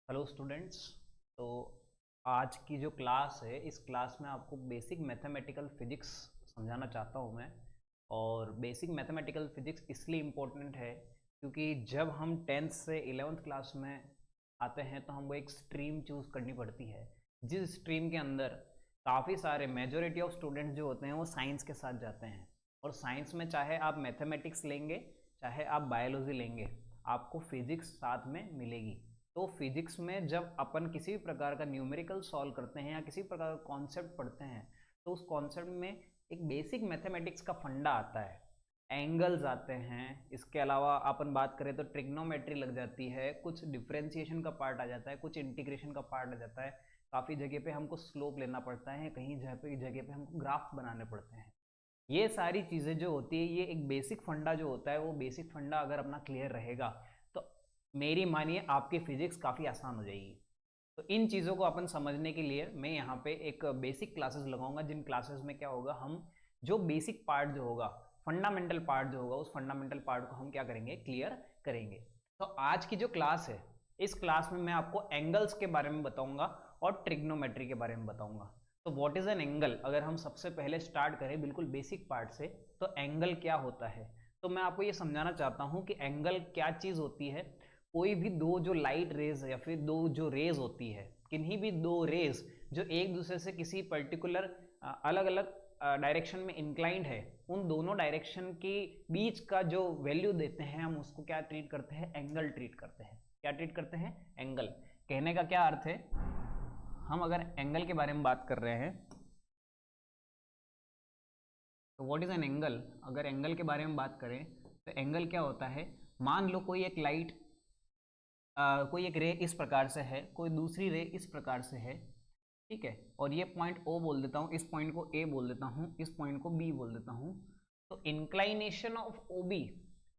Hello students. तो आज की जो क्लास है, इस क्लास में आपको बेसिक मैथमेटिकल फिजिक्स समझाना चाहता हूँ मैं। और बेसिक मैथमेटिकल फिजिक्स इसलिए इम्पोर्टेंट है क्योंकि जब हम 10th से 11th क्लास में आते हैं तो हमको एक स्ट्रीम चूज़ करनी पड़ती है, जिस स्ट्रीम के अंदर काफ़ी सारे मेजॉरिटी ऑफ स्टूडेंट्स जो होते हैं वो साइंस के साथ जाते हैं। और साइंस में चाहे आप मैथमेटिक्स लेंगे चाहे आप बायोलॉजी लेंगे, आपको फिजिक्स साथ में मिलेगी। तो फिजिक्स में जब अपन किसी भी प्रकार का न्यूमेरिकल सॉल्व करते हैं या किसी प्रकार का कॉन्सेप्ट पढ़ते हैं तो उस कॉन्सेप्ट में एक बेसिक मैथमेटिक्स का फंडा आता है, एंगल्स आते हैं। इसके अलावा अपन बात करें तो ट्रिग्नोमेट्री लग जाती है, कुछ डिफरेंशिएशन का पार्ट आ जाता है, कुछ इंटीग्रेशन का पार्ट आ जाता है। काफ़ी जगह पे हमको स्लोप लेना पड़ता है, कहीं जगह पे हमको ग्राफ बनाने पड़ते हैं। ये सारी चीज़ें जो होती है, ये एक बेसिक फंडा जो होता है, वो बेसिक फंडा अगर अपना क्लियर रहेगा तो मेरी मानिए आपकी फिजिक्स काफ़ी आसान हो जाएगी। तो इन चीज़ों को अपन समझने के लिए मैं यहाँ पे एक बेसिक क्लासेस लगाऊंगा, जिन क्लासेस में क्या होगा, हम जो बेसिक पार्ट जो होगा, फंडामेंटल पार्ट जो होगा, उस फंडामेंटल पार्ट को हम क्या करेंगे, क्लियर करेंगे। तो आज की जो क्लास है, इस क्लास में मैं आपको एंगल्स के बारे में बताऊंगा और ट्रिग्नोमेट्री के बारे में बताऊंगा। तो व्हाट इज एन एंगल, अगर हम सबसे पहले स्टार्ट करें बिल्कुल बेसिक पार्ट से, तो एंगल क्या होता है। तो मैं आपको ये समझाना चाहता हूँ कि एंगल क्या चीज़ होती है। कोई भी दो जो लाइट रेज या फिर दो जो रेज होती है, किन्हीं भी दो रेज जो एक दूसरे से किसी पर्टिकुलर अलग अलग डायरेक्शन में इंक्लाइंड है, उन दोनों डायरेक्शन के बीच का जो वैल्यू देते हैं हम उसको क्या ट्रीट करते हैं, एंगल ट्रीट करते हैं। क्या ट्रीट करते हैं, एंगल। कहने का क्या अर्थ है, हम अगर एंगल के बारे में बात कर रहे हैं तो व्हाट इज एन एंगल। अगर एंगल के बारे में बात करें तो एंगल क्या होता है, मान लो कोई एक लाइट कोई एक रे इस प्रकार से है, कोई दूसरी रे इस प्रकार से है, ठीक है। और ये पॉइंट O बोल देता हूँ, इस पॉइंट को A बोल देता हूँ, इस पॉइंट को B बोल देता हूँ। तो inclination of OB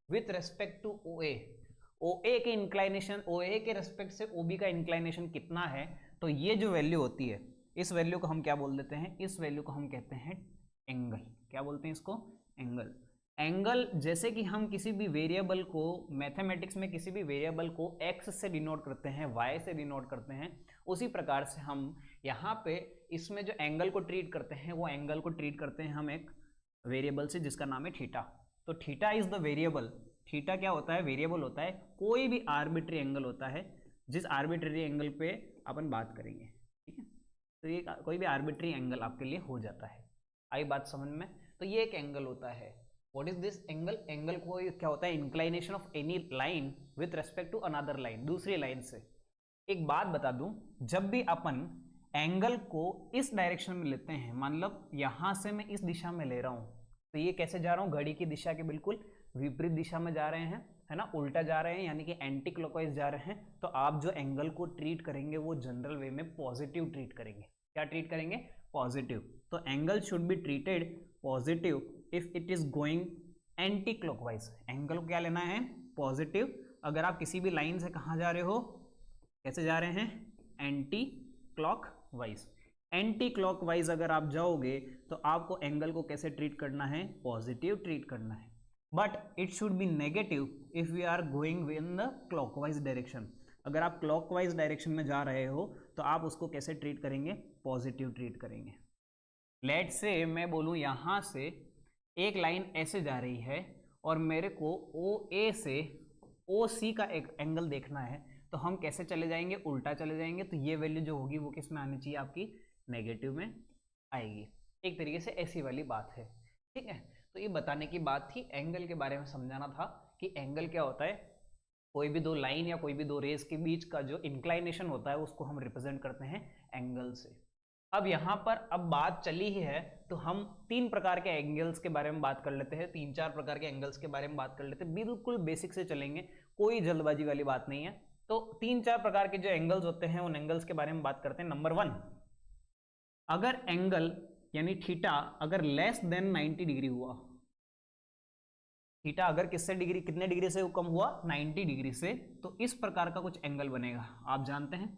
with respect to OA, OA के इंक्लाइनेशन, OA के रेस्पेक्ट से OB का इंक्लाइनेशन कितना है, तो ये जो वैल्यू होती है, इस वैल्यू को हम क्या बोल देते हैं, इस वैल्यू को हम कहते हैं एंगल। क्या बोलते हैं इसको, एंगल। एंगल, जैसे कि हम किसी भी वेरिएबल को मैथमेटिक्स में किसी भी वेरिएबल को x से डिनोट करते हैं, y से डिनोट करते हैं, उसी प्रकार से हम यहाँ पे इसमें जो एंगल को ट्रीट करते हैं, वो एंगल को ट्रीट करते हैं हम एक वेरिएबल से जिसका नाम है थीटा। तो theta is the variable. Theta क्या होता है, वेरिएबल होता है, कोई भी आर्बिट्री एंगल होता है, जिस आर्बिट्री एंगल पे अपन बात करेंगे, ठीक है। तो ये कोई भी आर्बिट्री एंगल आपके लिए हो जाता है। आई बात समझ में। तो ये एक एंगल होता है। What is this angle, angle को क्या होता है, inclination of any line with respect to another line, दूसरी लाइन से। एक बात बता दूं, जब भी अपन एंगल को इस डायरेक्शन में लेते हैं, मतलब यहां से मैं इस दिशा में ले रहा हूं, तो ये कैसे जा रहा हूं, घड़ी की दिशा के बिल्कुल विपरीत दिशा में जा रहे हैं, है ना, उल्टा जा रहे हैं, यानी कि एंटी क्लॉकवाइज जा रहे हैं। तो आप जो एंगल को ट्रीट करेंगे वो जनरल वे में पॉजिटिव ट्रीट करेंगे। क्या ट्रीट करेंगे, पॉजिटिव। तो angle should be treated positive if it is going anti clockwise. Angle को क्या लेना है, पॉजिटिव। अगर आप किसी भी लाइन से कहाँ जा रहे हो, कैसे जा रहे हैं, एंटी क्लॉकवाइज। एंटी क्लॉकवाइज अगर आप जाओगे तो आपको एंगल को कैसे ट्रीट करना है, पॉजिटिव ट्रीट करना है। But it should be negative if we are going in the clockwise direction. अगर आप क्लॉकवाइज डायरेक्शन में जा रहे हो तो आप उसको कैसे ट्रीट करेंगे, पॉजिटिव ट्रीट करेंगे। लेट से मैं बोलूं यहां से एक लाइन ऐसे जा रही है और मेरे को OA से OC का एक एंगल देखना है, तो हम कैसे चले जाएंगे, उल्टा चले जाएंगे। तो ये वैल्यू जो होगी वो किस में आनी चाहिए, आपकी नेगेटिव में आएगी। एक तरीके से ऐसी वाली बात है, ठीक है। तो ये बताने की बात थी, एंगल के बारे में समझाना था कि एंगल क्या होता है। कोई भी दो लाइन या कोई भी दो रेस के बीच का जो इंक्लाइनेशन होता है उसको हम रिप्रेजेंट करते हैं एंगल से। अब यहाँ पर अब बात चली ही है तो हम तीन प्रकार के एंगल्स के बारे में बात कर लेते हैं, तीन चार प्रकार के एंगल्स के बारे में बात कर लेते हैं, बिल्कुल बेसिक से चलेंगे, कोई जल्दबाजी वाली बात नहीं है। तो तीन चार प्रकार के जो एंगल्स होते हैं उन एंगल्स के बारे में बात करते हैं। नंबर 1, अगर एंगल यानी थीटा अगर लेस देन 90 डिग्री हुआ, थीटा अगर किससे डिग्री, कितने डिग्री से कम हुआ, 90 डिग्री से, तो इस प्रकार का कुछ एंगल बनेगा। आप जानते हैं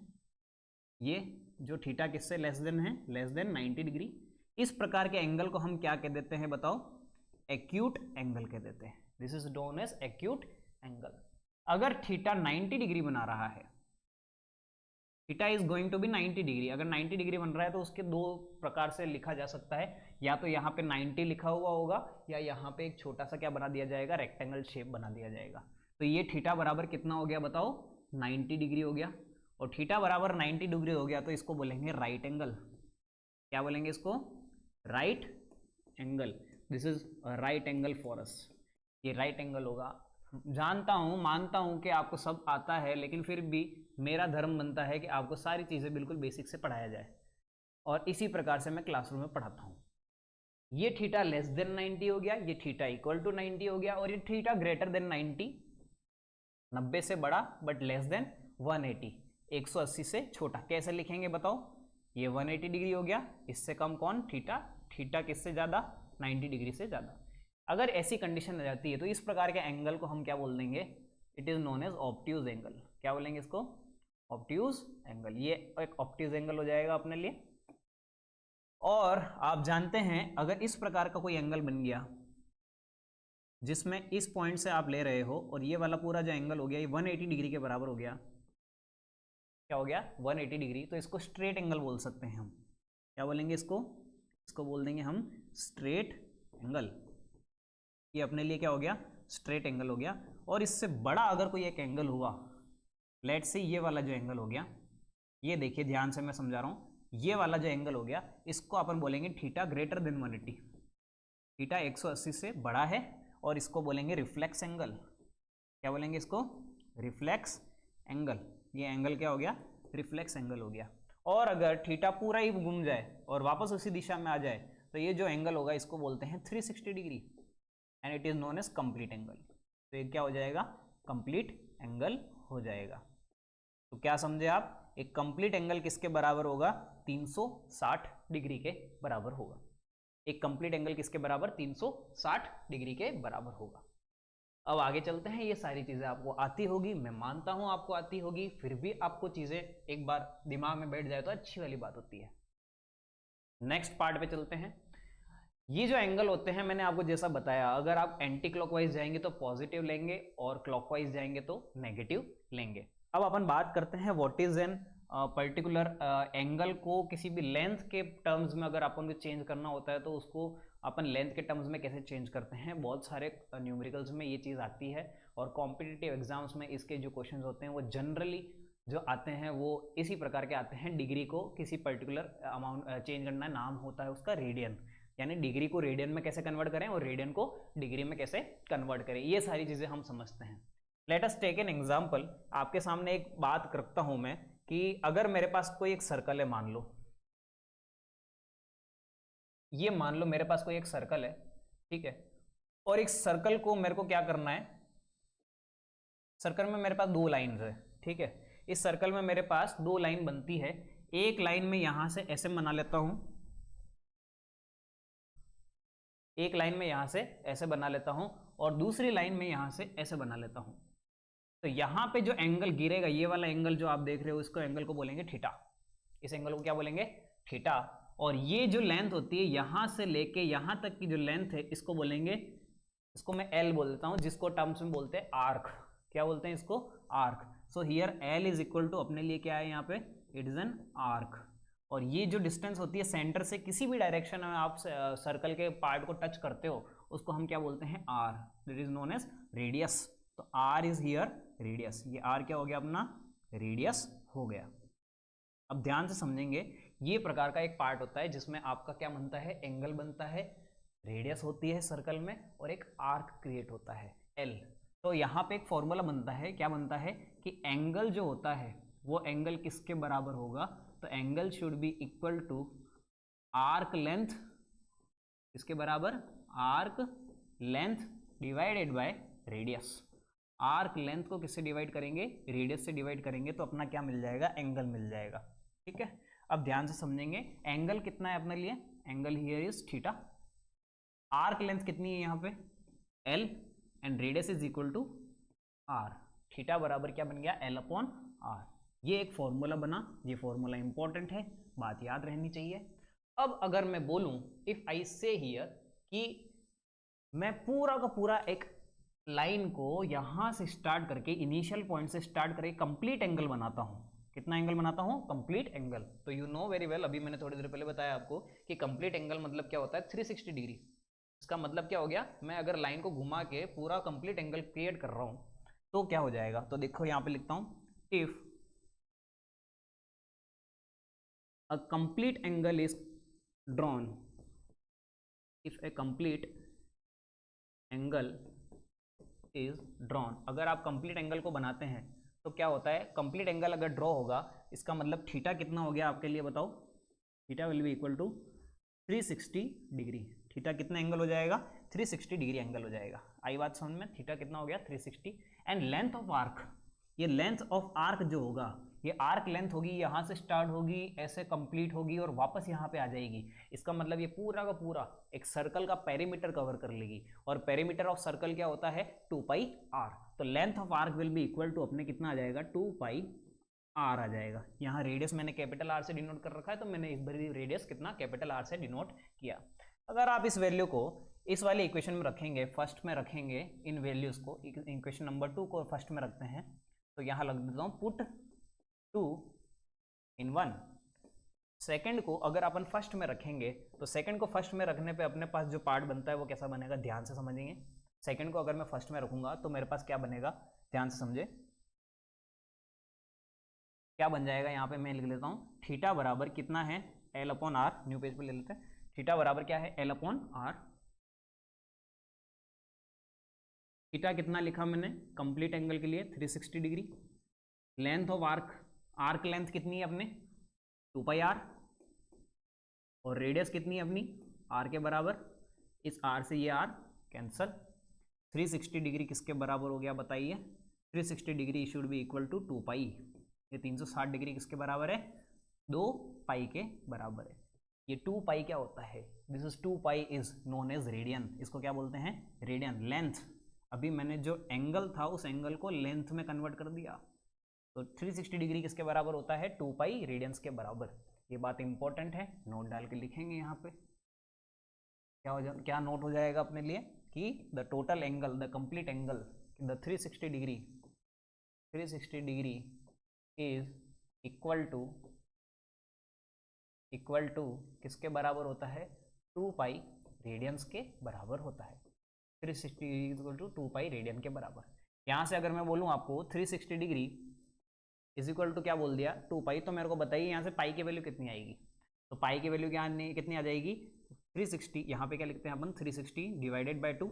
ये जो थीटा किससे लेस देन है, लेस देन 90 डिग्री, इस प्रकार के एंगल को हम क्या कह देते हैं, बताओ, एक्यूट एंगल कह देते हैं। This is known as acute angle. अगर थीटा 90 डिग्री बना रहा है, theta is going to be 90 degree. अगर 90 डिग्री बन रहा है तो उसके दो प्रकार से लिखा जा सकता है, या तो यहाँ पे 90 लिखा हुआ होगा या यहाँ पे एक छोटा सा क्या बना दिया जाएगा, रेक्टेंगल शेप बना दिया जाएगा। तो ये थीटा बराबर कितना हो गया बताओ, 90 डिग्री हो गया। और थीटा बराबर 90 डिग्री हो गया तो इसको बोलेंगे राइट एंगल। क्या बोलेंगे इसको, right angle. This is right angle for us. ये राइट एंगल होगा। जानता हूँ, मानता हूँ कि आपको सब आता है, लेकिन फिर भी मेरा धर्म बनता है कि आपको सारी चीज़ें बिल्कुल बेसिक से पढ़ाया जाए, और इसी प्रकार से मैं क्लासरूम में पढ़ाता हूँ। ये थीटा लेस देन 90 हो गया, ये थीटा इक्वल टू 90 हो गया, और ये थीटा ग्रेटर देन 90, 90 से बड़ा बट लेस देन 180, 180 से छोटा। कैसे लिखेंगे बताओ, ये 180 डिग्री हो गया, इससे कम कौन, थीटा। थीटा किससे ज़्यादा, 90 डिग्री से ज़्यादा। अगर ऐसी कंडीशन आ जाती है तो इस प्रकार के एंगल को हम क्या बोल देंगे, it is known as obtuse angle. क्या बोलेंगे इसको, ऑब्ट्यूज एंगल। ये एक ऑब्ट्यूज एंगल हो जाएगा अपने लिए। और आप जानते हैं अगर इस प्रकार का कोई एंगल बन गया जिसमें इस पॉइंट से आप ले रहे हो और ये वाला पूरा जो एंगल हो गया ये 180 डिग्री के बराबर हो गया, क्या हो गया 180 डिग्री, तो इसको स्ट्रेट एंगल बोल सकते हैं हम। क्या बोलेंगे इसको, इसको बोल देंगे हम स्ट्रेट एंगल। ये अपने लिए क्या हो गया, स्ट्रेट एंगल हो गया। और इससे बड़ा अगर कोई एक एंगल हुआ, लेट्स से ये वाला जो एंगल हो गया, ये देखिए ध्यान से मैं समझा रहा हूँ, ये वाला जो एंगल हो गया इसको अपन बोलेंगे थीटा ग्रेटर देन 180। थीटा 180 से बड़ा है और इसको बोलेंगे रिफ्लेक्स एंगल। क्या बोलेंगे इसको, रिफ्लेक्स एंगल। ये एंगल क्या हो गया, रिफ्लेक्स एंगल हो गया। और अगर थीटा पूरा ही घूम जाए और वापस उसी दिशा में आ जाए तो ये जो एंगल होगा इसको बोलते हैं 360 degree, and it is known as complete angle. तो ये क्या हो जाएगा, कंप्लीट एंगल हो जाएगा। तो क्या समझे आप, एक कंप्लीट एंगल किसके बराबर होगा, 360 डिग्री के बराबर होगा। एक कंप्लीट एंगल किसके बराबर, 360 डिग्री के बराबर होगा। अब आगे चलते हैं। ये सारी चीजें आपको आती होगी, मैं मानता हूं आपको आती होगी, फिर भी आपको चीजें एक बार दिमाग में बैठ जाए तो अच्छी वाली बात होती है। नेक्स्ट पार्ट पे चलते हैं। ये जो एंगल होते हैं मैंने आपको जैसा बताया, अगर आप एंटी क्लॉकवाइज जाएंगे तो पॉजिटिव लेंगे और क्लॉकवाइज जाएंगे तो नेगेटिव लेंगे। अब अपन बात करते हैं what is an particular angle को किसी भी लेंथ के टर्म्स में अगर अपन को चेंज करना होता है तो उसको अपन लेंथ के टर्म्स में कैसे चेंज करते हैं। बहुत सारे न्यूमेरिकल्स में ये चीज़ आती है और कॉम्पिटिटिव एग्जाम्स में इसके जो क्वेश्चंस होते हैं वो जनरली जो आते हैं वो इसी प्रकार के आते हैं। डिग्री को किसी पर्टिकुलर अमाउंट चेंज करना, नाम होता है उसका रेडियन, यानी डिग्री को रेडियन में कैसे कन्वर्ट करें और रेडियन को डिग्री में कैसे कन्वर्ट करें, ये सारी चीज़ें हम समझते हैं। Let us take an example. आपके सामने एक बात रखता हूं मैं कि अगर मेरे पास कोई एक सर्कल है, मान लो ये, मान लो मेरे पास कोई एक सर्कल है, ठीक है, और एक सर्कल को मेरे को क्या करना है, सर्कल में मेरे पास दो लाइंस है, ठीक है। इस सर्कल में मेरे पास दो लाइन बनती है। एक लाइन में यहां से ऐसे बना लेता हूं, एक लाइन में यहां से ऐसे बना लेता हूं और दूसरी लाइन में यहां से ऐसे बना लेता हूं। तो यहां पे जो एंगल गिरेगा, ये वाला एंगल जो आप देख रहे हो, इसको एंगल को बोलेंगे थीटा। इस एंगल को क्या बोलेंगे, थीटा। और ये जो लेंथ होती है यहां से लेके यहां तक की जो लेंथ है इसको बोलेंगे, इसको मैं एल बोल देता हूं, जिसको टर्म्स में बोलते हैं आर्क। क्या बोलते हैं इसको, arc. So here L is equal to, अपने लिए क्या है यहाँ पे, इट इज एन आर्क। और ये जो डिस्टेंस होती है सेंटर से किसी भी डायरेक्शन में आप सर्कल के पार्ट को टच करते हो उसको हम क्या बोलते हैं, R. That is known as radius. तो आर इज हियर रेडियस। ये आर क्या हो गया अपना, रेडियस हो गया। अब ध्यान से समझेंगे, ये प्रकार का एक पार्ट होता है जिसमें आपका क्या बनता है, एंगल बनता है, रेडियस होती है सर्कल में और एक आर्क क्रिएट होता है एल। तो यहाँ पे एक फॉर्मूला बनता है, क्या बनता है कि एंगल जो होता है वो एंगल किसके बराबर होगा, तो angle should be equal to arc length, इसके बराबर arc length divided by radius. Arc length को किससे डिवाइड करेंगे, रेडियस से डिवाइड करेंगे, तो अपना क्या मिल जाएगा, एंगल मिल जाएगा। ठीक है, अब ध्यान से समझेंगे, एंगल कितना है अपने लिए, angle here is theta. Arc length कितनी है यहाँ पे, L, and radius is equal to R. Theta बराबर क्या बन गया, एल अपॉन आर। ये एक फॉर्मूला बना, ये फॉर्मूला इंपॉर्टेंट है, बात याद रहनी चाहिए। अब अगर मैं बोलूं, इफ आई से हियर, कि मैं पूरा का पूरा एक लाइन को यहां से स्टार्ट करके, इनिशियल पॉइंट से स्टार्ट करके कंप्लीट एंगल बनाता हूं, कितना एंगल बनाता हूँ? Complete angle. तो यू नो वेरी वेल, अभी मैंने थोड़ी देर पहले बताया आपको कि कंप्लीट एंगल मतलब क्या होता है, 360 डिग्री। इसका मतलब क्या हो गया, मैं अगर लाइन को घुमा के पूरा कंप्लीट एंगल क्रिएट कर रहा हूँ तो क्या हो जाएगा, तो देखो यहाँ पे लिखता हूँ, if a complete angle is drawn, if A complete angle is drawn, अगर आप कंप्लीट एंगल को बनाते हैं तो क्या होता है, कंप्लीट एंगल अगर ड्रॉ होगा, इसका मतलब थीटा कितना हो गया आपके लिए बताओ, theta will be equal to 360 degree. Theta कितना एंगल हो जाएगा, 360 डिग्री एंगल हो जाएगा। आई बात समझ में, थीटा कितना हो गया 360। एंड लेंथ ऑफ आर्क, ये लेंथ ऑफ आर्क जो होगा, ये आर्क लेंथ होगी, यहाँ से स्टार्ट होगी, ऐसे कंप्लीट होगी और वापस यहाँ पे आ जाएगी। इसका मतलब ये पूरा का पूरा एक सर्कल का पेरीमीटर कवर कर लेगी, और पेरीमीटर ऑफ सर्कल क्या होता है, 2 पाई आर। तो length of arc will be equal to अपने कितना आ जाएगा, 2 पाई आर आ जाएगा। यहाँ रेडियस मैंने कैपिटल आर से डिनोट कर रखा है, तो मैंने इस बार रेडियस कितना कैपिटल आर से डिनोट किया। अगर आप इस वैल्यू को इस वाले इक्वेशन में रखेंगे, फर्स्ट में रखेंगे इन वैल्यूज को, इक्वेशन नंबर 2 को फर्स्ट में रखते हैं, तो यहाँ लग देता हूँ पुट 2 इन 1। सेकंड को अगर अपन फर्स्ट में रखेंगे तो सेकंड को फर्स्ट में रखने पे अपने पास जो पार्ट बनता है वो कैसा बनेगा, ध्यान से समझेंगे। सेकंड को अगर मैं फर्स्ट में रखूंगा तो मेरे पास क्या बनेगा, ध्यान से समझे, क्या बन जाएगा, यहाँ पे मैं लिख लेता हूँ, थीटा बराबर कितना है, L upon R, new page पे ले लेते हैं, थीटा बराबर क्या है, एल अपॉन आर। थीटा कितना लिखा मैंने कंप्लीट एंगल के लिए, 360 degree. Length of arc, arc length कितनी है अपने, 2 पाई आर, और रेडियस कितनी है अपनी, आर के बराबर, इस आर से ये आर कैंसल। 360 डिग्री किसके बराबर हो गया बताइए, 360 degree should be equal to 2 pi. ये 360 डिग्री किसके बराबर है, 2 पाई के बराबर है। ये 2 पाई क्या होता है, this is 2 pi is known as radian, इसको क्या बोलते हैं, रेडियन। लेंथ, अभी मैंने जो एंगल था उस एंगल को लेंथ में कन्वर्ट कर दिया, तो 360 डिग्री किसके बराबर होता है, 2 पाई रेडियंस के बराबर। ये बात इंपॉर्टेंट है, नोट डाल के लिखेंगे यहाँ पे, क्या नोट हो जाएगा अपने लिए कि the total angle, the complete angle, the 360 degree, 360 degree is equal to किसके बराबर होता है, 2 पाई रेडियंस के बराबर होता है। 360 degree equal to 2 pi radian के बराबर। यहाँ से अगर मैं बोलूँ आपको 360 डिग्री इज इक्वल टू क्या बोल दिया, 2 पाई, तो मेरे को बताइए यहाँ से पाई की वैल्यू कितनी आएगी, तो पाई की वैल्यू क्या कितनी आ जाएगी, 360, यहाँ पे क्या लिखते हैं अपन, 360 divided by 2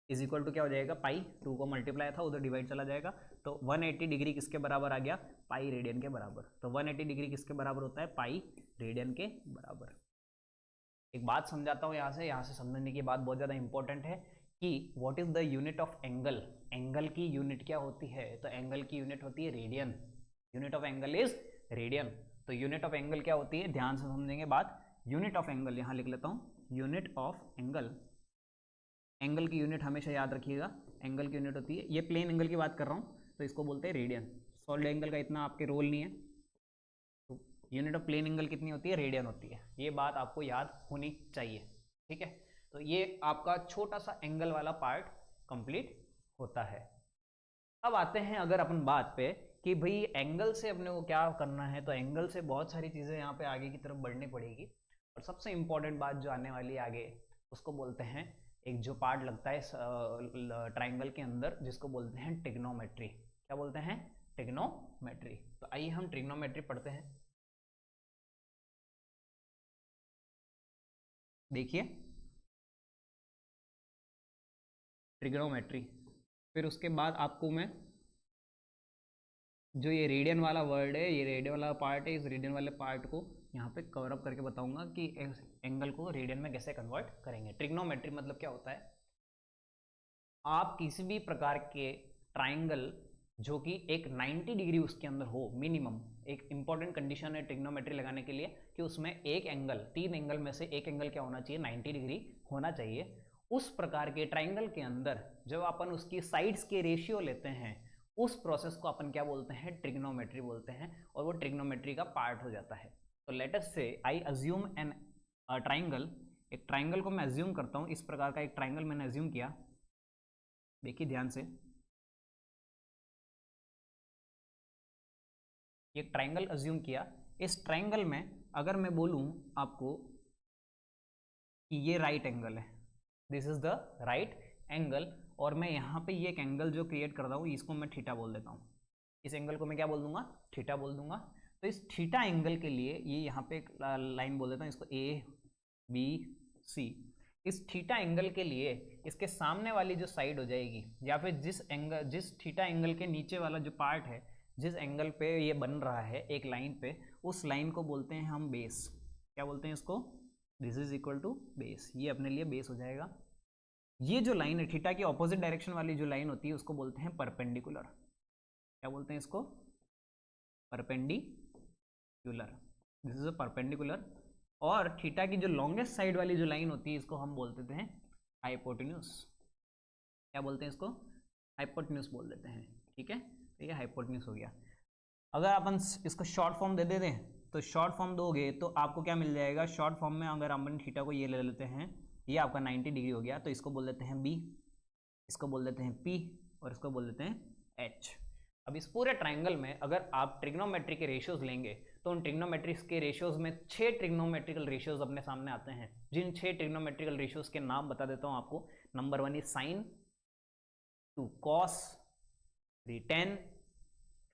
is equal to क्या हो जाएगा, पाई, 2 को मल्टीप्लाई था उधर डिवाइड चला जाएगा, तो 180 डिग्री किसके बराबर आ गया, पाई रेडियन के बराबर। तो 180 डिग्री किसके बराबर होता है, पाई रेडियन के बराबर। एक बात समझाता हूँ यहाँ से समझने की बात बहुत ज़्यादा इंपॉर्टेंट है कि what is the unit of angle, angle की यूनिट क्या होती है, तो एंगल की यूनिट होती है radian, unit of angle is radian. तो यूनिट ऑफ एंगल क्या होती है, ध्यान से समझेंगे बात, यूनिट ऑफ एंगल यहाँ लिख लेता हूँ, यूनिट ऑफ एंगल, एंगल की यूनिट हमेशा याद रखिएगा, एंगल की यूनिट होती है, ये प्लेन एंगल की बात कर रहा हूँ तो इसको बोलते हैं रेडियन, सॉलिड एंगल का इतना आपके रोल नहीं है, तो यूनिट ऑफ प्लेन एंगल कितनी होती है, रेडियन होती है, ये बात आपको याद होनी चाहिए, ठीक है। तो ये आपका छोटा सा एंगल वाला पार्ट कंप्लीट होता है। अब आते हैं अगर अपन बात पे कि भाई एंगल से अपने को क्या करना है, तो एंगल से बहुत सारी चीज़ें यहाँ पे आगे की तरफ बढ़नी पड़ेगी, और सबसे इम्पोर्टेंट बात जो आने वाली है आगे, उसको बोलते हैं, एक जो पार्ट लगता है ट्राइंगल के अंदर जिसको बोलते हैं ट्रिग्नोमेट्री। क्या बोलते हैं, ट्रिग्नोमेट्री। तो आइए हम ट्रिग्नोमेट्री पढ़ते हैं। देखिए ट्रिग्नोमेट्री, फिर उसके बाद आपको मैं जो ये रेडियन वाला वर्ड है, ये रेडियन वाला पार्ट है, इस रेडियन वाले पार्ट को यहाँ पे कवर अप करके बताऊंगा कि एंगल को रेडियन में कैसे कन्वर्ट करेंगे। ट्रिग्नोमेट्री मतलब क्या होता है, आप किसी भी प्रकार के ट्राइंगल जो कि एक 90 डिग्री उसके अंदर हो मिनिमम, एक इंपॉर्टेंट कंडीशन है ट्रिग्नोमेट्री लगाने के लिए कि उसमें एक एंगल, 3 एंगल में से एक एंगल क्या होना चाहिए, 90 डिग्री होना चाहिए। उस प्रकार के ट्राइंगल के अंदर जब अपन उसकी साइड्स के रेशियो लेते हैं, उस प्रोसेस को अपन क्या बोलते हैं, ट्रिग्नोमेट्री बोलते हैं, और वो ट्रिग्नोमेट्री का पार्ट हो जाता है। तो लेट अस से आई अज्यूम एन ट्राइंगल, एक ट्राइंगल को मैं अज्यूम करता हूँ, इस प्रकार का एक ट्राइंगल मैंने अज्यूम किया, देखिए ध्यान से, ये एक ट्राइंगल अज्यूम किया। इस ट्राइंगल में अगर मैं बोलूँ आपको कि ये राइट एंगल है, this is the right angle, और मैं यहाँ पे ये एक एंगल जो क्रिएट कर रहा हूँ इसको मैं थीटा बोल देता हूँ। इस एंगल को मैं क्या बोल दूंगा? थीटा बोल दूंगा। तो इस थीटा एंगल के लिए ये यहाँ पे एक लाइन बोल देता हूँ, इसको ए बी सी। इस थीटा एंगल के लिए इसके सामने वाली जो साइड हो जाएगी, या फिर जिस थीटा एंगल के नीचे वाला जो पार्ट है, जिस एंगल पे ये बन रहा है एक लाइन पे, उस लाइन को बोलते हैं हम बेस। क्या बोलते हैं इसको? This is equal to base. ये अपने लिए बेस हो जाएगा। ये जो लाइन है थीटा की ऑपोजिट डायरेक्शन वाली जो लाइन होती है उसको बोलते हैं परपेंडिकुलर। क्या बोलते हैं इसको? Perpendicular. This is a perpendicular. और थीटा की जो लॉन्गेस्ट साइड वाली जो लाइन होती है इसको हम बोल देते हैं हाइपोटेन्यूज। क्या बोलते हैं इसको? हाइपोटेन्यूज बोल देते हैं। ठीक है, तो ये हाइपोटेन्यूज हो गया। अगर अपन इसको शॉर्ट फॉर्म दे देते हैं तो शॉर्ट फॉर्म दोगे तो आपको क्या मिल जाएगा? शॉर्ट फॉर्म में अगर अपन थीटा को ये ले लेते हैं, ये आपका 90 डिग्री हो गया, तो इसको बोल देते हैं बी, इसको बोल देते हैं पी, और इसको बोल देते हैं एच। अब इस पूरे ट्राइंगल में अगर आप ट्रिग्नोमेट्री के रेशियोज लेंगे तो उन ट्रिग्नोमेट्रिक्स के रेशियोज में 6 ट्रिग्नोमेट्रिकल रेशियोज अपने सामने आते हैं। जिन 6 ट्रिग्नोमेट्रिकल रेशियोज के नाम बता देता हूं आपको। Number 1 is sine, 2 cos, 3 ten,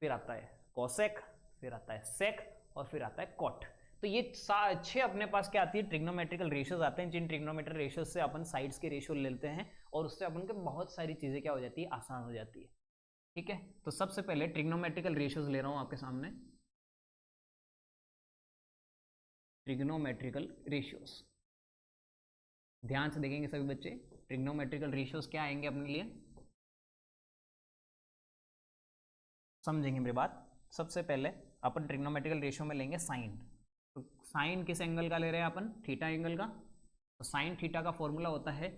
फिर आता है कॉसेक, फिर आता है सेक, और फिर आता है कॉट। तो ये 6 अपने पास क्या आती है? ट्रिग्नोमेट्रिकल रेशियोज आते हैं। जिन ट्रिग्नोमेट्रिकल रेशियोज से अपन साइड्स के रेशियो लेते हैं और उससे अपन के बहुत सारी चीजें क्या हो जाती है? आसान हो जाती है। ठीक है, तो सबसे पहले ट्रिग्नोमेट्रिकल रेशियोज ले रहा हूं आपके सामने। ट्रिग्नोमेट्रिकल रेशियोज ध्यान से देखेंगे सभी बच्चे। ट्रिग्नोमेट्रिकल रेशियोज क्या आएंगे अपने लिए? समझेंगे मेरी बात। सबसे पहले अपन ट्रिग्नोमेट्रिकल रेशियो में लेंगे साइन। तो साइन किस एंगल का ले रहे हैं अपन? थीटा एंगल का। तो साइन थीटा का फॉर्मूला होता है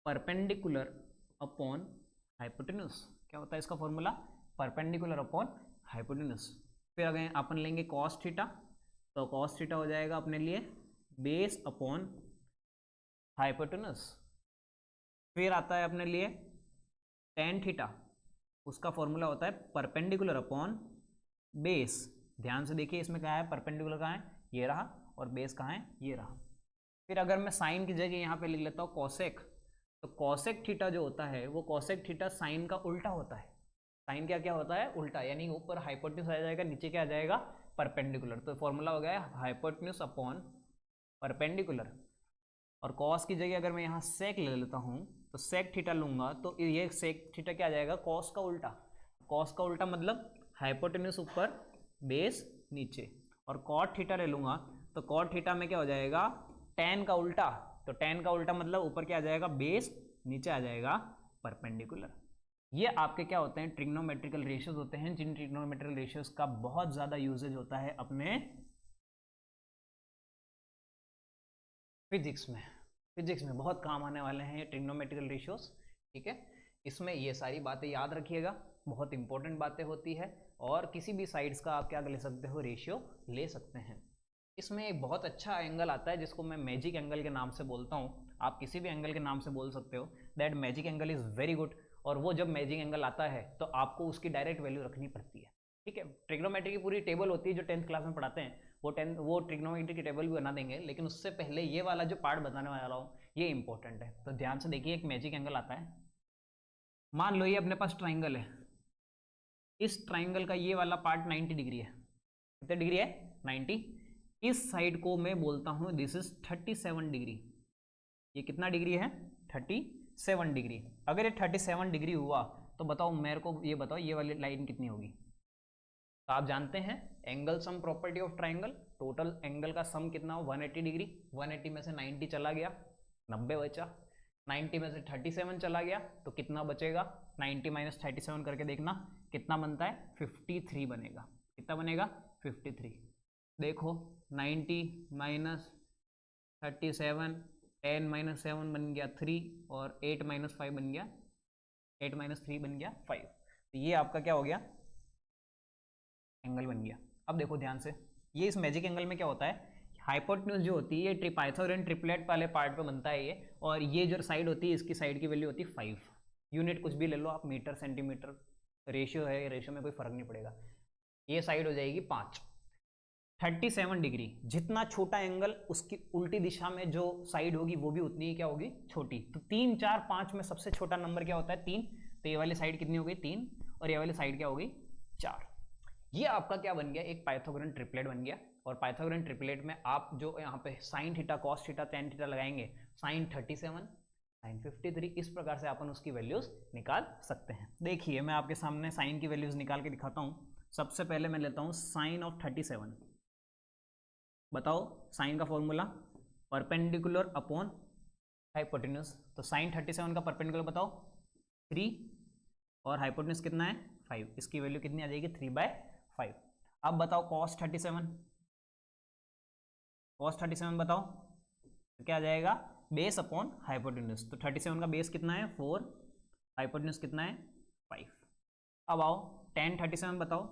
परपेंडिकुलर अपॉन हाइपोटेन्यूज। क्या होता है इसका फॉर्मूला? Perpendicular upon hypotenuse. फिर अगर अपन लेंगे कॉस थीटा, तो कॉस थीटा हो जाएगा अपने लिए बेस अपॉन हाइपोटेन्यूज। फिर आता है अपने लिए टेन थीटा, उसका फॉर्मूला होता है परपेंडिकुलर अपॉन बेस। ध्यान से देखिए इसमें क्या है? परपेंडिकुलर कहाँ है? ये रहा, और बेस कहाँ है? ये रहा। फिर अगर मैं साइन की जगह यहाँ पे लिख लेता हूँ कॉसेक, तो कॉसेक थीटा जो होता है वो कॉसेक थीटा साइन का उल्टा होता है। साइन क्या क्या होता है? उल्टा, यानी ऊपर हाइपोटेन्यूज आ जाएगा, नीचे क्या आ जाएगा? परपेंडिकुलर। तो फॉर्मूला हो गया हाइपोटेन्यूज अपॉन परपेंडिकुलर। और कॉस की जगह अगर मैं यहाँ सेक ले लेता हूँ तो सेक थीटा लूंगा, तो ये सेक थीटा क्या आ जाएगा? कॉस का उल्टा। कॉस का उल्टा मतलब हाइपोटेन्यूज ऊपर, बेस नीचे। और कॉट थीटा ले लूंगा तो कॉट थीटा में क्या हो जाएगा? टेन का उल्टा। तो टेन का उल्टा मतलब ऊपर क्या आ जाएगा? बेस, नीचे आ जाएगा परपेंडिकुलर। ये आपके क्या होते हैं? ट्रिग्नोमेट्रिकल रेशियोज होते हैं, जिन ट्रिग्नोमेट्रिकल रेशियोज का बहुत ज्यादा यूजेज होता है अपने फिजिक्स में बहुत काम आने वाले हैं ये ट्रिग्नोमेट्रिकल रेशियोज। ठीक है, इसमें ये सारी बातें याद रखिएगा, बहुत इंपॉर्टेंट बातें होती है। और किसी भी साइड्स का आप क्या ले सकते हो? रेशियो ले सकते हैं। इसमें एक बहुत अच्छा एंगल आता है जिसको मैं मैजिक एंगल के नाम से बोलता हूँ। आप किसी भी एंगल के नाम से बोल सकते हो। That magic angle is very good. और वो जब मैजिक एंगल आता है तो आपको उसकी डायरेक्ट वैल्यू रखनी पड़ती है। ठीक है, ट्रिग्नोमेट्री की पूरी टेबल होती है जो 10th क्लास में पढ़ाते हैं, वो ट्रिग्नोमेट्री की टेबल भी बना देंगे। लेकिन उससे पहले ये वाला जो पार्ट बताने वाला हूँ ये इंपॉर्टेंट है, तो ध्यान से देखिए। एक मैजिक एंगल आता है, मान लो ये अपने पास ट्राइंगल है। इस ट्राइंगल का ये वाला पार्ट 90 डिग्री है। कितने डिग्री है? 90। इस साइड को मैं बोलता हूँ दिस इज 37 डिग्री। ये कितना डिग्री है? 37 डिग्री। अगर ये 37 डिग्री हुआ तो बताओ मेरे को, ये बताओ ये वाली लाइन कितनी होगी? तो आप जानते हैं angle sum property of triangle, total angle का सम कितना हो? 180 डिग्री। 180 में से 90 चला गया, 90 बचा। 90 में से 37 चला गया तो कितना बचेगा? 90 माइनस 37 करके देखना कितना बनता है? 53 बनेगा। कितना बनेगा? 53। देखो 90 माइनस 37, 10 माइनस 7 बन गया 3, और 8 माइनस 5 बन गया, 8 माइनस 3 बन गया 5। तो ये आपका क्या हो गया? एंगल बन गया। अब देखो ध्यान से, ये इस मैजिक एंगल में क्या होता है? हाइपोटेन्यूज जो होती है ये पाइथागोरियन ट्रिपलेट वाले पार्ट पे बनता है ये, और ये जो साइड होती है इसकी साइड की वैल्यू होती है 5। यूनिट कुछ भी ले लो आप, मीटर सेंटीमीटर, रेशियो है, रेशियो में कोई फर्क नहीं पड़ेगा। ये साइड हो जाएगी 5। 37 डिग्री, जितना छोटा एंगल उसकी उल्टी दिशा में जो साइड होगी वो भी उतनी ही क्या होगी, छोटी। तो 3, 4, 5 में सबसे छोटा नंबर क्या होता है, 3। तो ये वाली साइड कितनी हो गई, 3, और ये वाली साइड क्या हो गई, 4। ये आपका क्या बन गया, एक पाइथागोरन ट्रिपलेट बन गया। और पाइथागोरन ट्रिपलेट में आप जो यहाँ पे sine theta, cos theta, tan theta लगाएंगे, साइन 37, साइन 53, इस प्रकार से अपन उसकी वैल्यूज निकाल सकते हैं। देखिए मैं आपके सामने साइन की वैल्यूज निकाल के दिखाता हूँ। सबसे पहले मैं लेता हूँ साइन ऑफ 37। बताओ साइन का फॉर्मूला, परपेंडिकुलर अपॉन हाइपोटेन्यूज। तो साइन 37 का परपेंडिकुलर बताओ 3, और हाइपोटेन्यूज कितना है 5। इसकी वैल्यू कितनी आ जाएगी, 3/5। अब बताओ कॉस 37, कॉस 37 बताओ तो क्या आ जाएगा, बेस अपॉन हाइपोटेन्यूज। तो 37 का बेस कितना है 4, हाइपोटेन्यूज कितना है 5। अब आओ tan 37 बताओ,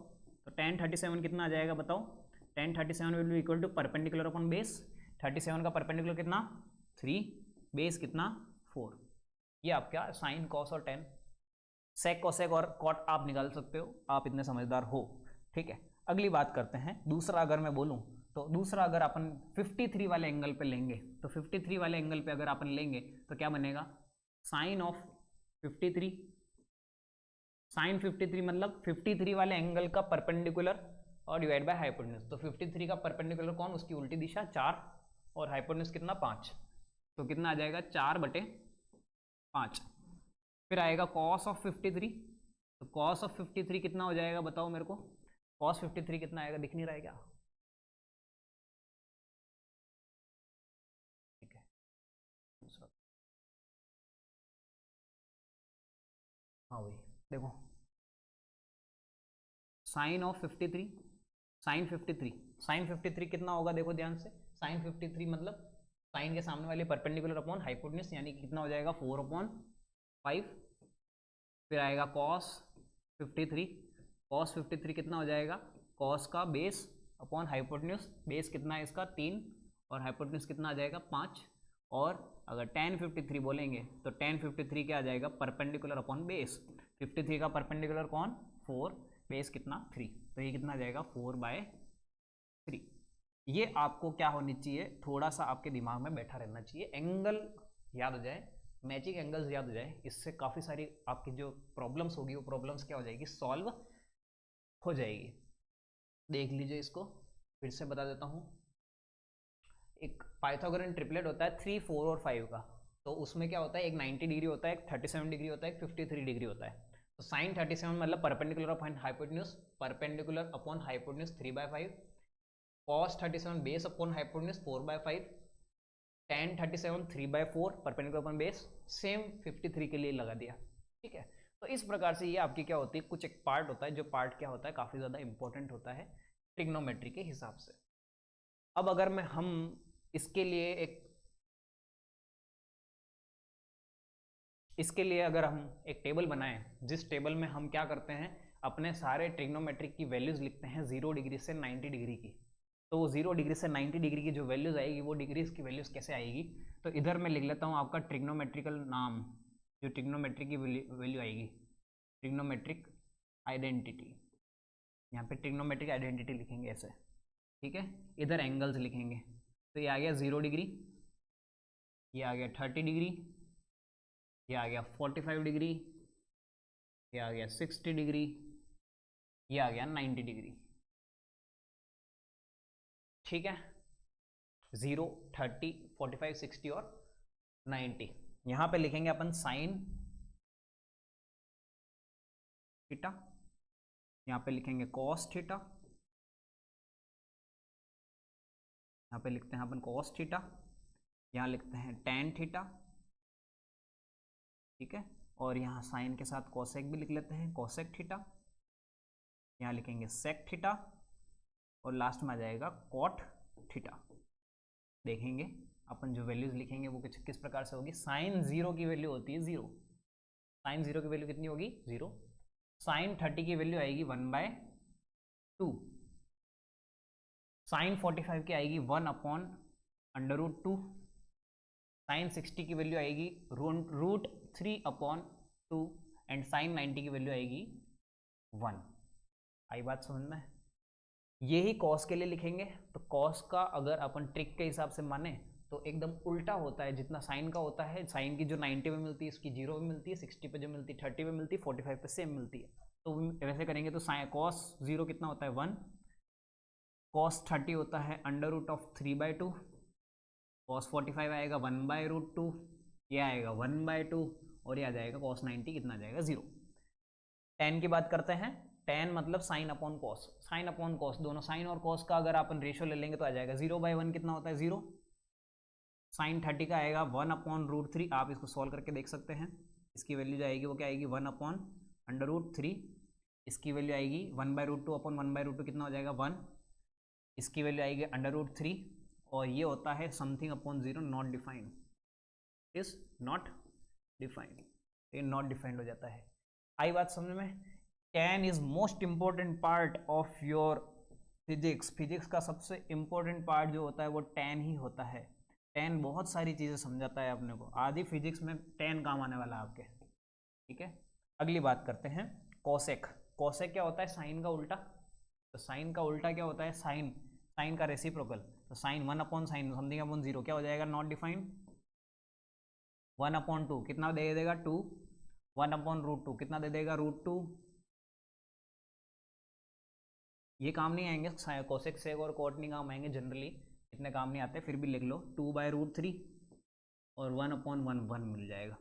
तो tan 37 कितना आ जाएगा बताओ, tan 37 will be equal to perpendicular upon base. 37 का परपेंडिकुलर कितना 3, बेस कितना 4। ये आपका साइन, कॉस और tan, सेक, कोसेक और कॉट आप निकाल सकते हो, आप इतने समझदार हो। ठीक है, अगली बात करते हैं। दूसरा अगर मैं बोलूं तो दूसरा अगर अपन 53 वाले एंगल पे लेंगे, तो 53 वाले एंगल पे अगर अपन लेंगे तो क्या बनेगा, साइन ऑफ 53, साइन 53 मतलब 53 वाले एंगल का परपेंडिकुलर और डिवाइड बाय हाइपोटेन्यूज। तो 53 का परपेंडिकुलर कौन, उसकी उल्टी दिशा 4, और हाइपोटेन्यूज कितना 5। तो कितना आ जाएगा 4/5। फिर आएगा कॉस ऑफ 53, तो कॉस ऑफ 53 कितना हो जाएगा बताओ मेरे को, कॉस 53 कितना आएगा, दिख नहीं रहा है क्या, ठीक है दूसरा, हाँ वही देखो, साइन ऑफ 53, साइन 53, साइन 53 कितना होगा देखो ध्यान से, साइन 53 मतलब साइन के सामने वाले परपेंडिकुलर अपॉन हाइपोटेन्यूज, यानी कि कितना हो जाएगा 4/5। फिर आएगा कॉस 53, कॉस 53 कितना हो जाएगा, कॉस का बेस अपॉन हाइपोटेन्यूज, बेस कितना है इसका 3, और हाइपोटेन्यूज कितना आ जाएगा 5। और अगर tan 53 बोलेंगे तो tan 53 क्या आ जाएगा, परपेंडिकुलर अपॉन बेस। 53 का परपेंडिकुलर कौन 4, बेस कितना 3, तो ये कितना आ जाएगा 4/3। ये आपको क्या होनी चाहिए, थोड़ा सा आपके दिमाग में बैठा रहना चाहिए, एंगल याद हो जाए, मैचिंग एंगल्स याद हो जाए, इससे काफ़ी सारी आपकी जो प्रॉब्लम्स होगी वो प्रॉब्लम्स क्या हो जाएगी, सॉल्व हो जाएगी। देख लीजिए इसको फिर से बता देता हूँ। एक पाइथागोरन ट्रिपलेट होता है 3, 4 और 5 का। तो उसमें क्या होता है, एक 90 डिग्री होता है, एक 37 डिग्री होता है, एक 53 डिग्री होता है। तो साइन 37 मतलब perpendicular upon hypotenuse, perpendicular upon hypotenuse 3/5, cos 37 base upon hypotenuse 4/5, tan 37 3/4 perpendicular upon base, same 53 के लिए लगा दिया। ठीक है, तो इस प्रकार से ये आपकी क्या होती है, कुछ एक पार्ट होता है जो पार्ट क्या होता है, काफ़ी ज़्यादा इंपॉर्टेंट होता है ट्रिग्नोमेट्री के हिसाब से। अब अगर मैं हम इसके लिए अगर हम एक टेबल बनाएं, जिस टेबल में हम क्या करते हैं, अपने सारे ट्रिग्नोमेट्रिक की वैल्यूज लिखते हैं 0 डिग्री से 90 डिग्री की। तो वो 0 डिग्री से 90 डिग्री की जो वैल्यूज आएगी, वो डिग्रीज की वैल्यूज कैसे आएगी, तो इधर मैं लिख लेता हूँ आपका ट्रिग्नोमेट्रिकल नाम, जो ट्रिग्नोमेट्रिक की वैल्यू आएगी, ट्रिग्नोमेट्रिक आइडेंटिटी। यहाँ पे ट्रिग्नोमेट्रिक आइडेंटिटी लिखेंगे ऐसे, ठीक है। इधर एंगल्स लिखेंगे, तो ये आ गया 0 डिग्री, ये आ गया 30 डिग्री, ये आ गया 45 डिग्री, ये आ गया 60 डिग्री, ये आ गया 90 डिग्री। ठीक है, 0, 30, 45, 60 और 90। यहाँ पे लिखेंगे अपन साइन थीटा, यहाँ पे लिखेंगे कॉस थीटा, यहाँ पे लिखते हैं अपन कॉस थीटा, यहाँ लिखते हैं tan थीटा, ठीक है। और यहाँ साइन के साथ कोसेक भी लिख लेते हैं, कोसेक थीटा, यहाँ लिखेंगे सेक थीटा, और लास्ट में आ जाएगा कॉट थीटा। देखेंगे अपन जो वैल्यूज लिखेंगे वो किस प्रकार से होगी। साइन 0 की वैल्यू होती है 0, साइन 0 की वैल्यू कितनी होगी 0। साइन 30 की वैल्यू आएगी 1/2, साइन 45 की आएगी 1/√2, साइन 60 की वैल्यू आएगी √3/2, एंड साइन 90 की वैल्यू आएगी 1। आई बात समझ में? यही कॉस के लिए लिखेंगे। तो कॉस का अगर अपन ट्रिक के हिसाब से माने तो एकदम उल्टा होता है, जितना साइन का होता है, साइन की जो 90 पे मिलती है उसकी 0 पे मिलती है, 60 पे जो मिलती है 30 पे मिलती है, 45 पे सेम मिलती है। तो वैसे करेंगे तो कॉस 0 कितना होता है 1, कॉस 30 होता है √3/2, कॉस 45 आएगा 1/√2, ये आएगा 1/2 और ये आ जाएगा कॉस 90 कितना आ जाएगा 0। टेन की बात करते हैं, टेन मतलब sine upon cos, sine upon cos दोनों साइन और कॉस का अगर अपन रेशियो ले लेंगे तो आ जाएगा 0/1 कितना होता है 0। साइन 30 का आएगा 1/√3, आप इसको सॉल्व करके देख सकते हैं। इसकी वैल्यू जो आएगी वो क्या आएगी 1/√3, इसकी वैल्यू आएगी 1/√2 अपॉन 1/√2 कितना हो जाएगा 1, इसकी वैल्यू आएगी √3 और ये होता है something upon 0 not defined, is not defined, ये नॉट डिफाइंड हो जाता है। आई बात समझ में। tan is most important part of your physics, physics का सबसे इंपॉर्टेंट पार्ट जो होता है वो tan ही होता है। tan बहुत सारी चीज़ें समझाता है अपने को, आधी फिजिक्स में tan काम आने वाला है आपके, ठीक है। अगली बात करते हैं कोसेक। कोसेक क्या होता है साइन का उल्टा, तो साइन का उल्टा क्या होता है साइन, साइन का रेसिप्रोकल, तो साइन 1/sin समथिंग अपॉन 0 क्या हो जाएगा नॉट डिफाइंड, 1/2 कितना दे देगा 2, 1/√2 कितना दे देगा √2। ये काम नहीं आएंगे कोसेक सेक और कोट नहीं काम आएंगे, जनरली इतने काम नहीं आते, फिर भी लिख लो 2/√3 और 1/1 मिल जाएगा।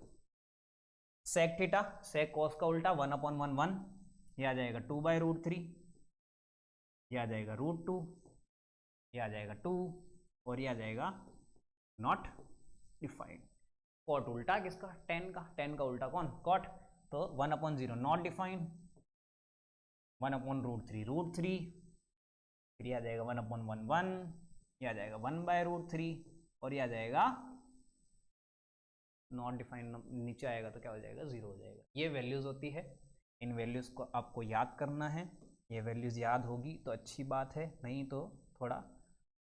सेक थीटा, सेक कॉस का उल्टा 1/1, ये आ जाएगा 2/√3, ये आ जाएगा √2, ये आ जाएगा 2 और ये आ जाएगा नॉट डिफाइंड। कॉट उल्टा किसका tan का, tan का उल्टा कौन कॉट, तो 1/0 नॉट डिफाइंड, 1/√3 फिर ये आ जाएगा 1/1, ये आ जाएगा 1/√3 और ये आ जाएगा नॉट डिफाइंड, नीचे आएगा तो क्या हो जाएगा 0 हो जाएगा। ये वैल्यूज होती है, इन वैल्यूज को आपको याद करना है। ये वैल्यूज याद होगी तो अच्छी बात है, नहीं तो थोड़ा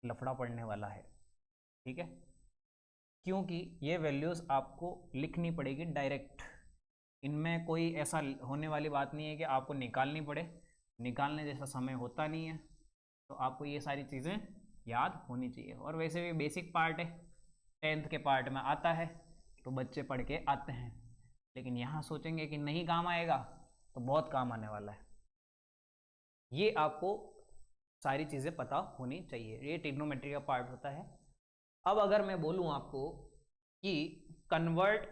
लफड़ा पड़ने वाला है, ठीक है। क्योंकि ये वैल्यूज आपको लिखनी पड़ेगी डायरेक्ट, इनमें कोई ऐसा होने वाली बात नहीं है कि आपको निकालनी पड़े, निकालने जैसा समय होता नहीं है। तो आपको ये सारी चीज़ें याद होनी चाहिए, और वैसे भी बेसिक पार्ट है, 10th के पार्ट में आता है तो बच्चे पढ़ के आते हैं, लेकिन यहाँ सोचेंगे कि नहीं काम आएगा तो बहुत काम आने वाला है। ये आपको सारी चीज़ें पता होनी चाहिए, ये ट्रिग्नोमेट्री का पार्ट होता है। अब अगर मैं बोलूँ आपको कि convert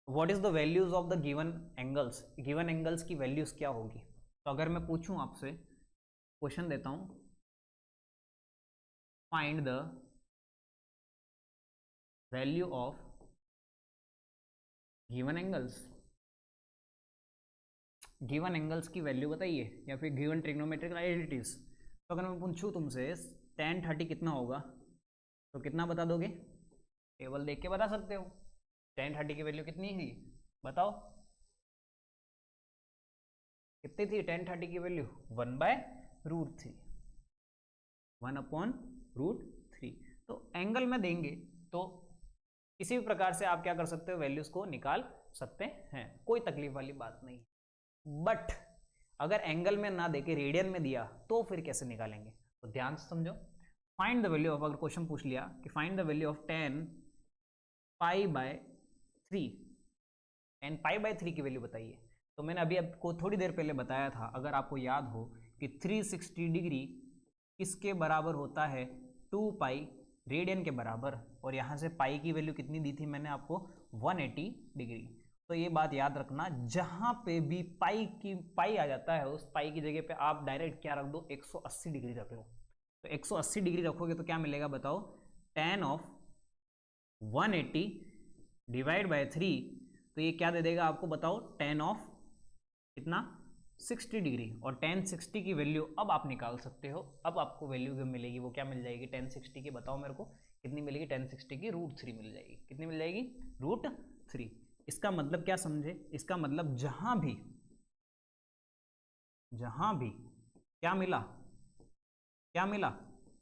what is the values of the given angles, given angles की वैल्यूज क्या होगी, तो अगर मैं पूछूं आपसे, क्वेश्चन देता हूं, find the value of given angles, given angles की वैल्यू बताइए, या फिर गिवन ट्रिग्नोमेट्रिकल आइडेंटिटीज। तो अगर मैं पूछूं तुमसे tan 30 कितना होगा, तो कितना बता दोगे, टेबल देख के बता सकते हो। tan 30 की वैल्यू कितनी थी बताओ, कितनी थी tan 30 की वैल्यू 1/√3, 1/√3। तो एंगल में देंगे तो किसी भी प्रकार से आप क्या कर सकते हो, वैल्यूज को निकाल सकते हैं, कोई तकलीफ वाली बात नहीं। बट अगर एंगल में ना देके रेडियन में दिया तो फिर कैसे निकालेंगे, तो ध्यान से समझो। फाइंड द वैल्यू ऑफ, अगर क्वेश्चन पूछ लिया कि find the value of tan π/3, tan π/3 की वैल्यू बताइए, तो मैंने अभी आपको थोड़ी देर पहले बताया था, अगर आपको याद हो कि 360 डिग्री किसके बराबर होता है 2π रेडियन के बराबर, और यहाँ से पाई की वैल्यू कितनी दी थी मैंने आपको 180 डिग्री। तो ये बात याद रखना, जहाँ पे भी पाई आ जाता है उस पाई की जगह पे आप डायरेक्ट क्या रख दो 180 डिग्री रख लो। तो 180 डिग्री रखोगे तो क्या मिलेगा बताओ, tan ऑफ 180 डिवाइड बाय 3, तो ये क्या दे देगा आपको बताओ, tan ऑफ कितना 60 डिग्री, और tan 60 की वैल्यू अब आप निकाल सकते हो। अब आपको वैल्यू जो मिलेगी वो क्या मिल जाएगी tan 60 की, बताओ मेरे को कितनी मिलेगी, tan 60 की √3 मिल जाएगी। कितनी मिल जाएगी √3। इसका मतलब क्या समझे, इसका मतलब जहां भी क्या मिला, क्या मिला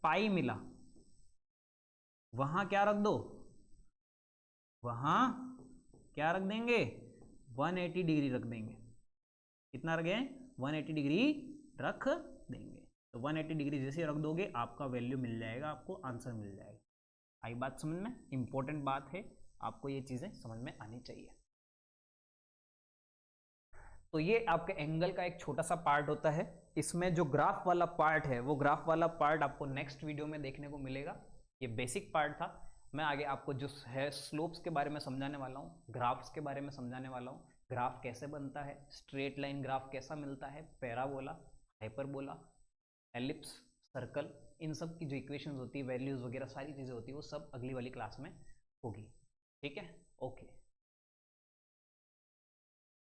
पाई मिला, वहां क्या रख दो, वहां क्या रख देंगे 180 डिग्री रख देंगे। कितना रख गए 180 डिग्री रख देंगे। तो 180 डिग्री जैसे रख दोगे आपका वैल्यू मिल जाएगा, आपको आंसर मिल जाएगा। आई बात समझ में? इंपॉर्टेंट बात है, आपको ये चीज़ें समझ में आनी चाहिए। तो ये आपके एंगल का एक छोटा सा पार्ट होता है। इसमें जो ग्राफ वाला पार्ट है, वो ग्राफ वाला पार्ट आपको नेक्स्ट वीडियो में देखने को मिलेगा। ये बेसिक पार्ट था। मैं आगे आपको जो है स्लोप्स के बारे में समझाने वाला हूँ, ग्राफ्स के बारे में समझाने वाला हूँ। ग्राफ कैसे बनता है, स्ट्रेट लाइन ग्राफ कैसा मिलता है, पैराबोला, हाइपरबोला, एलिप्स, सर्कल, इन सब की जो इक्वेशंस होती है, वैल्यूज वगैरह सारी चीज़ें होती है, वो सब अगली वाली क्लास में होगी। ठीक है, ओके।